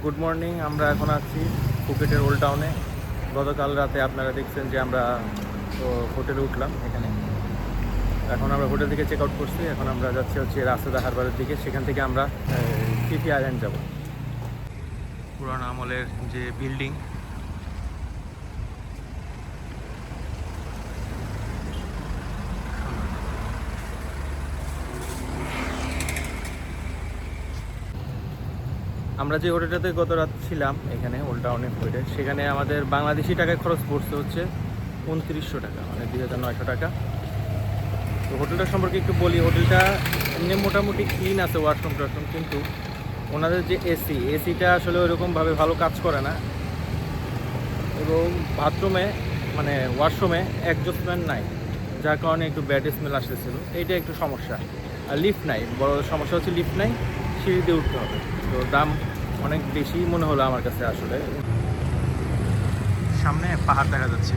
Good morning. আমরা এখন আছি ফুকেটের ওল্ড টাউনে। গতকাল রাতে আপনারা দেখছেন যে আমরা তো হোটেলে উঠলাম এখানে। এখন আমরা হোটেল থেকে চেক আউট করছি। এখন আমরা যাচ্ছি হচ্ছে রাস্তা হারবারের দিকে। সেখান থেকে আমরা ফিফি আইল্যান্ড যাব। পুরানো আমলের যে বিল্ডিং, আমরা যে হোটেলটাতে গত রাত ছিলাম এখানে ওল্ড টাউনে হোটেল, সেখানে আমাদের বাংলাদেশি টাকায় খরচ পড়ছে হচ্ছে 2900 টাকা, মানে 2900 টাকা। তো হোটেলটা সম্পর্কে একটু বলি। হোটেলটা এমনি মোটামুটি ক্লিন আছে, ওয়াশরুম টাশরুম, কিন্তু ওনাদের যে এসিটা আসলে ওইরকমভাবে ভালো কাজ করে না, এবং বাথরুমে মানে ওয়াশরুমে অ্যাডজাস্টমেন্ট নাই, যার কারণে একটু ব্যাড স্মেল আসতেছিল। এইটা একটু সমস্যা। আর লিফট নাই, বড় সমস্যা হচ্ছে লিফট নাই, সিঁড়ি দিয়ে উঠতে হবে। তো দাম অনেক বেশি মনে হলো আমার কাছে। আসলে সামনে পাহাড় দেখা যাচ্ছে।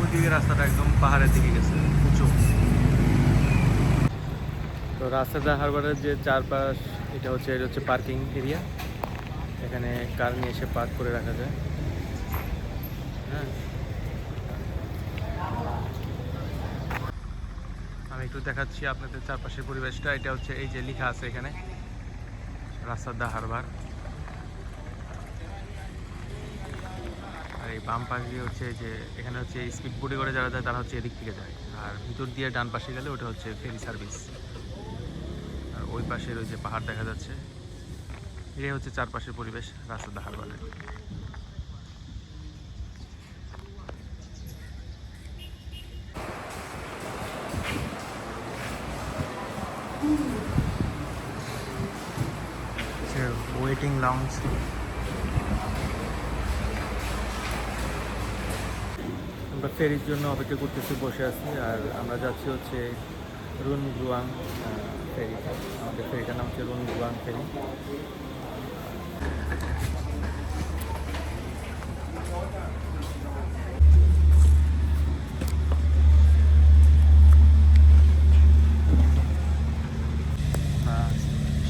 ওইদিকে রাস্তাটা একদম পাহাড়ের দিকে গেছে, উঁচু। তো রাস্তাটা হারবারের যে চারপাশ, এটা হচ্ছে পার্কিং এরিয়া। এখানে কার নিয়ে এসে পার্ক করে রাখা যায়। হ্যাঁ, আমি একটু দেখাচ্ছি আপনাদের চারপাশের পরিবেশটা। এটা হচ্ছে এই যে লেখা আছে এখানে রাস্তা হারবার। আর এই বাম পাশে হচ্ছে যে এখানে হচ্ছে স্পিড বোটে করে যারা যায় তারা হচ্ছে এদিক থেকে যায়, আর ভিতর দিয়ে ডান পাশে গেলে ওটা হচ্ছে ফেরি সার্ভিস। আর ওই পাশের ওই যে পাহাড় দেখা যাচ্ছে, এটাই হচ্ছে চারপাশের পরিবেশ রাস্তা হারবারের। Waiting lounge. আমরা ফেরির জন্য অপেক্ষা করতেছি, বসে আছি। আর আমরা যাচ্ছি হচ্ছে রুন গ্রুয়াং ফেরি। আমাদের ফেরিটার নাম হচ্ছে রুন গ্রুয়াং ফেরি।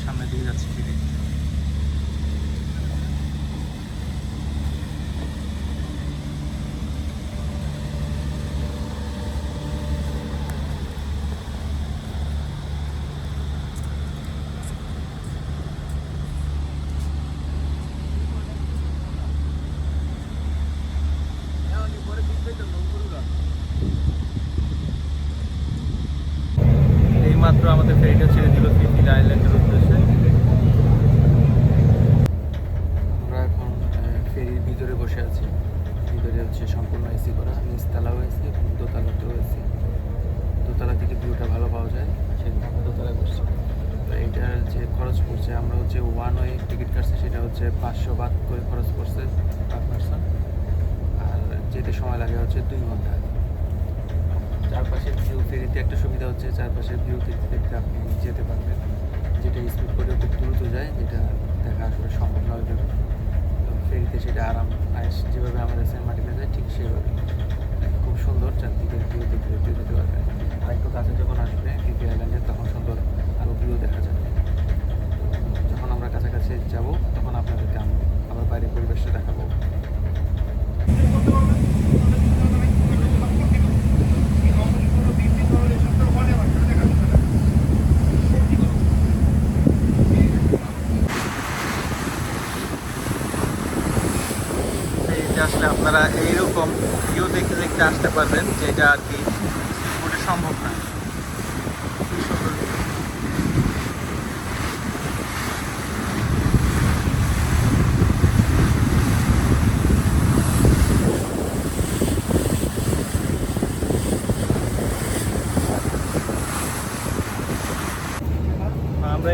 সামনে দিয়ে যাচ্ছি ফেরি। এইমাত্র আমাদের ফেরিটা ছেড়ে দিল ফিফি আইল্যান্ডের উদ্দেশ্যে। আমরা এখন ফেরির ভিতরে বসে আছি। ভিতরে হচ্ছে সম্পূর্ণ এসি করা, নিচতলাও এসি এবং দোতলাতেও এসি। দোতলা থেকে ভিউটা ভালো পাওয়া যায়, সেজন্য আমরা দোতলায় বসছি। তো এইটার যে খরচ পড়ছে, আমরা হচ্ছে ওয়ান ওয়ে টিকিট কাটছি, সেটা হচ্ছে 500 বাত করে খরচ পড়ছে পার পারসন। আর যেতে সময় লাগে হচ্ছে 2 ঘন্টা। চারপাশের ভিউ, ফেরিতে একটা সুবিধা হচ্ছে চারপাশের ভিউ দেখতে দেখতে আপনি যেতে পারবেন, যেটা স্পিড করে খুব দ্রুত যায়, যেটা দেখা আসলে সম্ভব নয়। তো ফেরিতে সেটা আরাম আয়েস যেভাবে আমাদের সেন্ট মার্টিনে যায় ঠিক সেভাবে খুব সুন্দর চারদিকের ভিউ দেখতে দেখতে যেতে পারবেন। আর একটু কাছে যখন আসবে ফিফি আইল্যান্ডে, তখন সুন্দর আরও ভিউ দেখা যাবে। তো যখন আমরা কাছাকাছি যাব তখন আপনাদেরকে আমি আবার বাইরের পরিবেশটা দেখাবো। আসলে আপনারা এইরকম ভিউ দেখতে দেখতে আসতে পারবেন, যেটা আর কি মোটে সম্ভব না।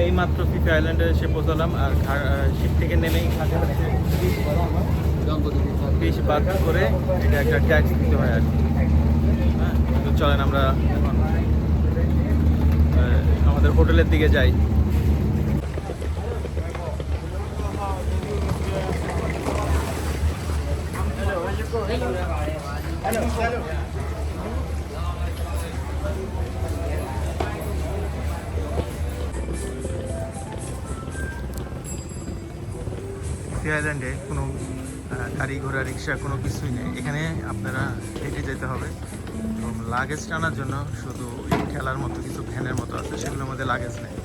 এই মাত্র ফিফি আইল্যান্ডে এসে পৌঁছালাম। আর শিপ থেকে নেমেই ঘাটে হচ্ছে ফিশ বাদ করে এটা একটা ট্যাক্স দিতে হয় আর কি। হ্যাঁ, তো চলেন আমরা এখন আমাদের হোটেলের দিকে যাই। আইল্যান্ডে কোনো গাড়ি ঘোড়া রিক্সা কোনো কিছুই নেই, এখানে আপনারা হেঁটে যেতে হবে। এবং লাগেজ টানার জন্য শুধু এই ঠেলার মতো কিছু ভ্যানের মতো আছে, সেগুলোর মধ্যে লাগেজ নেই।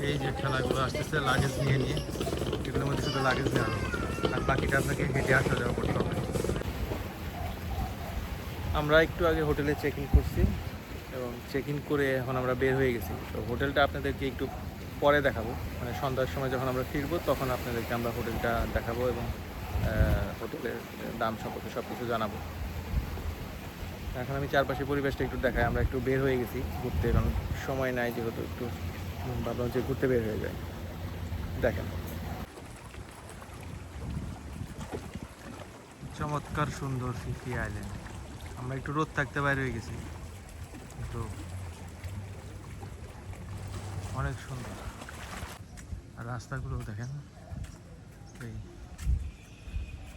এই যে ঠেলাগুলো আসতেছে লাগেজ নিয়ে নিয়ে, এগুলোর মধ্যে শুধু লাগেজ নেওয়া হবে, আর বাকিটা আপনাকে হেঁটে আসা যাওয়া করতে হবে। আমরা একটু আগে হোটেলে চেক ইন করছি এবং চেক ইন করে এখন আমরা বের হয়ে গেছি। তো হোটেলটা আপনাদেরকে একটু পরে দেখাবো, মানে সন্ধ্যার সময় যখন আমরা ফিরবো তখন আপনাদেরকে আমরা হোটেলটা দেখাবো এবং হোটেলের দাম সম্পর্কে সব কিছু জানাবো। এখন আমি চারপাশে পরিবেশটা একটু দেখাই। আমরা একটু বের হয়ে গেছি ঘুরতে, কারণ সময় নাই যেহেতু, একটু ভাবলাম যে ঘুরতে বের হয়ে যায়। দেখেন চমৎকার সুন্দর ফিফি আইল্যান্ড। আমরা একটু রোদ থাকতে বাইরে হয়ে গেছি, কিন্তু অনেক সুন্দর। আর রাস্তাগুলো দেখেন, এই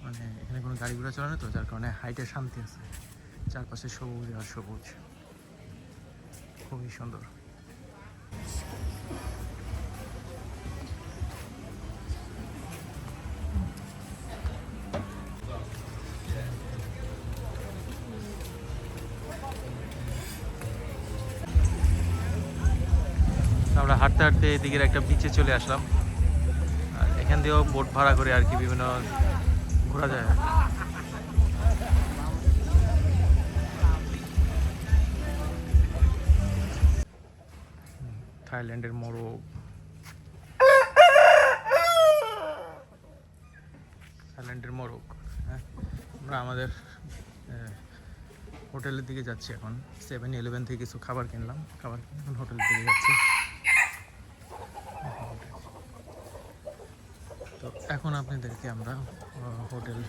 মানে এখানে কোনো গাড়ি ঘোড়া চলে না তো, যার কারণে হাইটে শান্তি আছে। চারপাশে সবুজ আর সবুজ, খুবই সুন্দর। আমরা হাঁটতে হাঁটতে এদিকের একটা বিচে চলে আসলাম। আর এখান দিয়েও বোট ভাড়া করে আর কি বিভিন্ন ঘোরা যায়। থাইল্যান্ডের মোরগ, থাইল্যান্ডের মোরগ। হ্যাঁ, আমরা আমাদের হোটেলের দিকে যাচ্ছি এখন। 7-11 থেকে কিছু খাবার কিনলাম, খাবার কিনে এখন হোটেলের দিকে যাচ্ছি। তো এখন আপনাদেরকে আমরা হোটেল,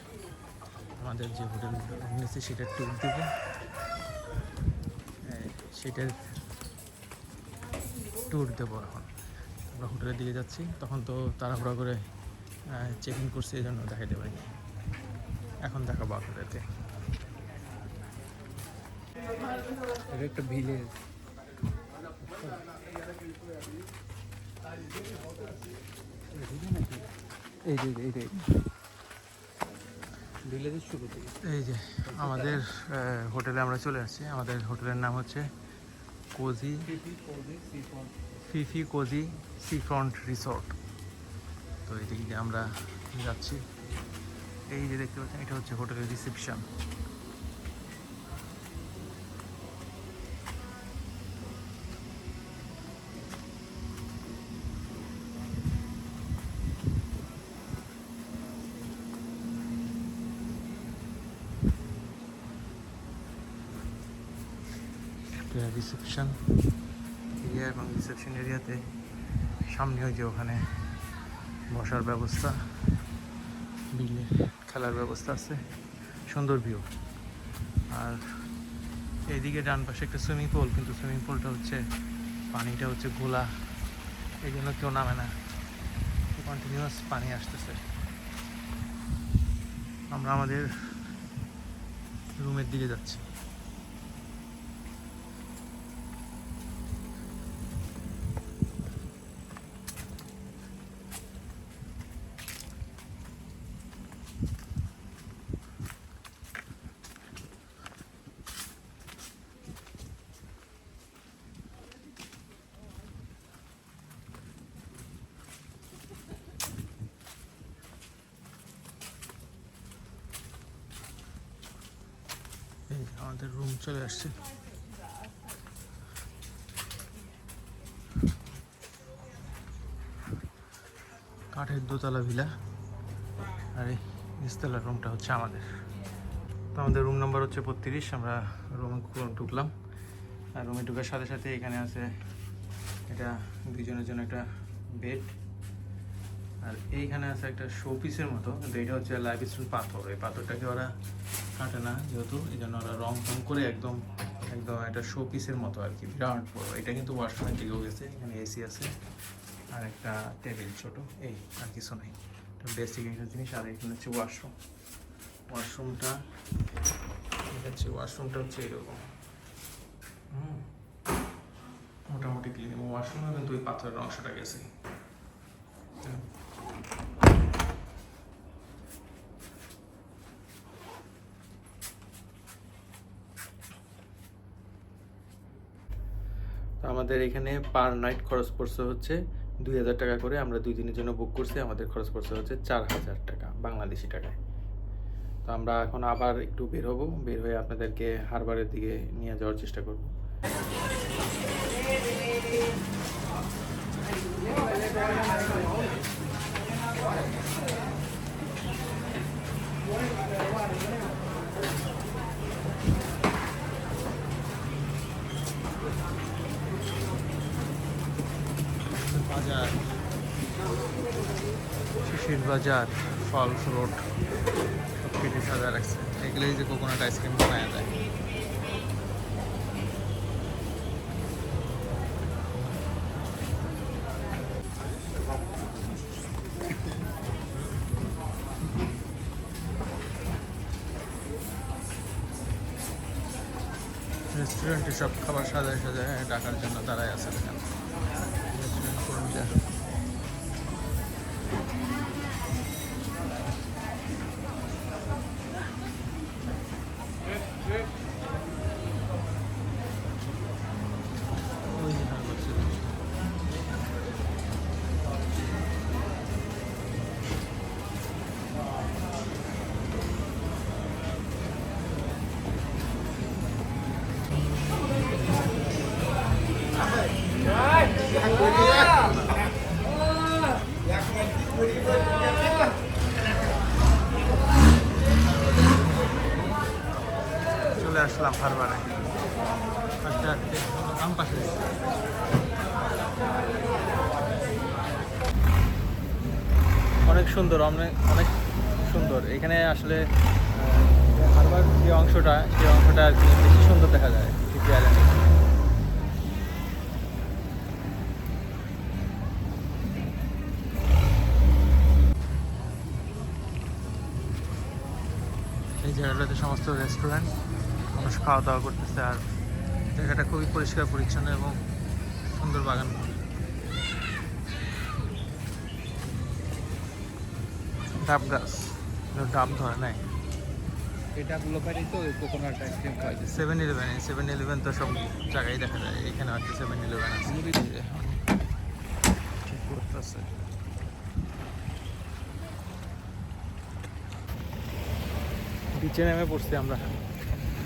আমাদের যে হোটেল নিয়েছি সেটার ট্যুর দেবো। সেটার ট্যুর দেবো। এখন আমরা হোটেলের দিকে যাচ্ছি, তখন তো তাড়াহুড়া করে চেক ইন করছি, এই জন্য দেখাইতে পারিনি। এখন দেখাবো আপনাদেরকে। এটা একটা ভিলেজ, এই যে ভিলেজের শুরু থেকে। এই যে আমাদের হোটেলে আমরা চলে আসছি। আমাদের হোটেলের নাম হচ্ছে কোজি, ফিফি কোজি সি ফ্রন্ট রিসোর্ট। তো এদিকে দিয়ে আমরা যাচ্ছি। এই যে দেখতে পাচ্ছেন, এটা হচ্ছে হোটেলের রিসেপশন। রিসেপশন এরিয়া, এবং রিসেপশন এরিয়াতে সামনে ওই যে ওখানে বসার ব্যবস্থা, বিলে খেলার ব্যবস্থা আছে, সুন্দর ভিউ। আর এইদিকে ডান পাশে একটা সুইমিং পুল, কিন্তু সুইমিং পুলটা হচ্ছে পানিটা হচ্ছে ঘোলা, এই জন্য কেউ নামে না, কন্টিনিউয়াস পানি আসতেছে। আমরা আমাদের রুমের দিকে যাচ্ছি। আমাদের রুম চলে আসছে। কাঠের দোতলা ভিলা, আর এই নিচতলার রুমটা হচ্ছে আমাদের। তো আমাদের রুম নাম্বার হচ্ছে 32। আমরা রুমে ঢুকলাম, আর রুমে ঢুকার সাথে সাথে এখানে আছে এটা দুইজনের জন্য একটা বেড। আর এইখানে আছে একটা শো পিসের মতো, কিন্তু এটা হচ্ছে লাইভ স্টোন পাথর। এই পাথরটাকে ওরা কাটে না যেহেতু, এই জন্য ওরা রং টং করে একদম একদম একটা শো পিসের মতো আর কি, বিরাট বড়। এটা কিন্তু ওয়াশরুমের দিকেও গেছে, এখানে এসি আছে আর একটা টেবিল ছোট, এই আর কিছু নেই। বেসিক একটা জিনিস। আর এখানে হচ্ছে ওয়াশরুম। ওয়াশরুমটা হচ্ছে এরকম, মোটামুটি ক্লিন। এবং ওয়াশরুমে কিন্তু ওই পাথরের অংশটা গেছে। আমাদের এখানে পার নাইট খরচ পড়ছে হচ্ছে 2000 টাকা করে। আমরা 2 দিনের জন্য বুক করছি, আমাদের খরচ পড়ছে হচ্ছে 4000 টাকা বাংলাদেশি টাকায়। তো আমরা এখন আবার একটু বের হব, বের হয়ে আপনাদেরকে হারবারের দিকে নিয়ে যাওয়ার চেষ্টা করব। বাজার, শিশির বাজার, ফলস রোড সব কিছু সাজা রাখছে। এগুলোই যে কোকোনাট আইসক্রিম বানায় যায়। রেস্টুরেন্টে সব খাবার সাজায় সাজায় ডাকার জন্য তারাই আছে এখানে। রেস্টুরেন্ট কর্মীরা। ওই যে হারবার ছিল। চলে আসলাম হারবারে। আস্তে আস্তে আম পাশে অনেক সুন্দর, অনেক অনেক সুন্দর। এখানে আসলে হারবার যে অংশটা, সেই অংশটা আর কি বেশি সুন্দর দেখা যায় টিপি আইল্যান্ডে। এই জায়গাটাতে সমস্ত রেস্টুরেন্ট, মানুষ খাওয়া দাওয়া করতেছে। আর জায়গাটা খুবই পরিষ্কার পরিচ্ছন্ন এবং সুন্দর বাগান। ডাব গাছ, ডাব ধরে নাই। এটা লোকালি তো কোকোনাট আইসক্রিম খাওয়া যায়। 7-Eleven তো সব জায়গায় দেখা যায়। এখানে একটা 7-Eleven আছে। ঠিক করতেছে। বিচে নেমে পড়ছি আমরা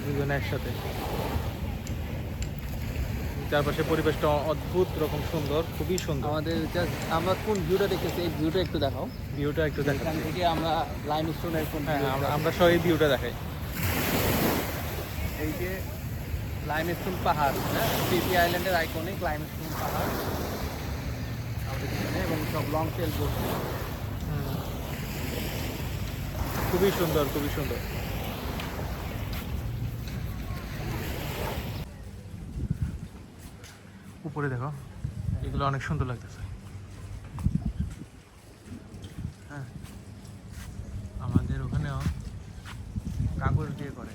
দুজনে একসাথে। চারপাশে পরিবেশটা অদ্ভুত রকম সুন্দর, খুবই সুন্দর। আমাদের আমরা কোন ভিউটা দেখতেছি, এই ভিউটা একটু দেখাও। ভিউটা একটু এখান দেখাচ্ছি। থেকে আমরা লাইমস্টোনের কোন হ্যাঁ, view আমরা সবাই ভিউটা দেখাই। এই যে লাইমস্টোন পাহাড়, হ্যাঁ, টিপি আইল্যান্ডের আইকনিক লাইমস্টোন পাহাড় আমাদের পিছনে, এবং সব লং টেল বোট। খুবই সুন্দর, খুবই সুন্দর। উপরে দেখো, এগুলো অনেক সুন্দর লাগতেছে। হ্যাঁ, আমাদের ওখানেও কাগজ দিয়ে করে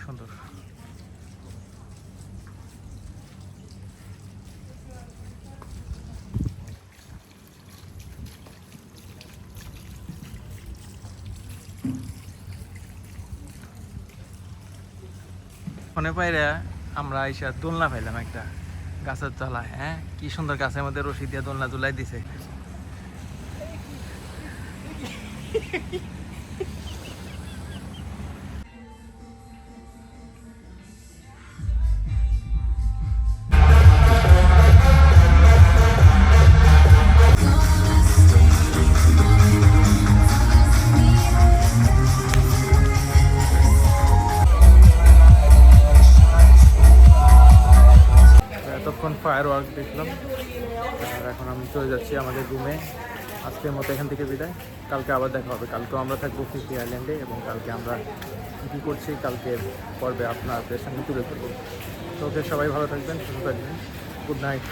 সুন্দর। ফোনে পাইরা আমরা আইসা দোলনা পাইলাম একটা গাছের তলায়। হ্যাঁ, কি সুন্দর, গাছের মধ্যে রশি দিয়ে দোলনা ঝুলাই দিছে। ফায়ার ওয়ার্ক দেখলাম। আর এখন আমি চলে যাচ্ছি আমাদের রুমে। আজকের মতো এখান থেকে বিদায়। কালকে আবার দেখা হবে। কালকেও আমরা থাকবো ফিফি আইল্যান্ডে এবং কালকে আমরা কী করছি কালকের পর্বে আপনাদের সঙ্গে তুলে ধরবো। তো ওকে, সবাই ভালো থাকবেন, সুস্থ থাকবেন। Good night.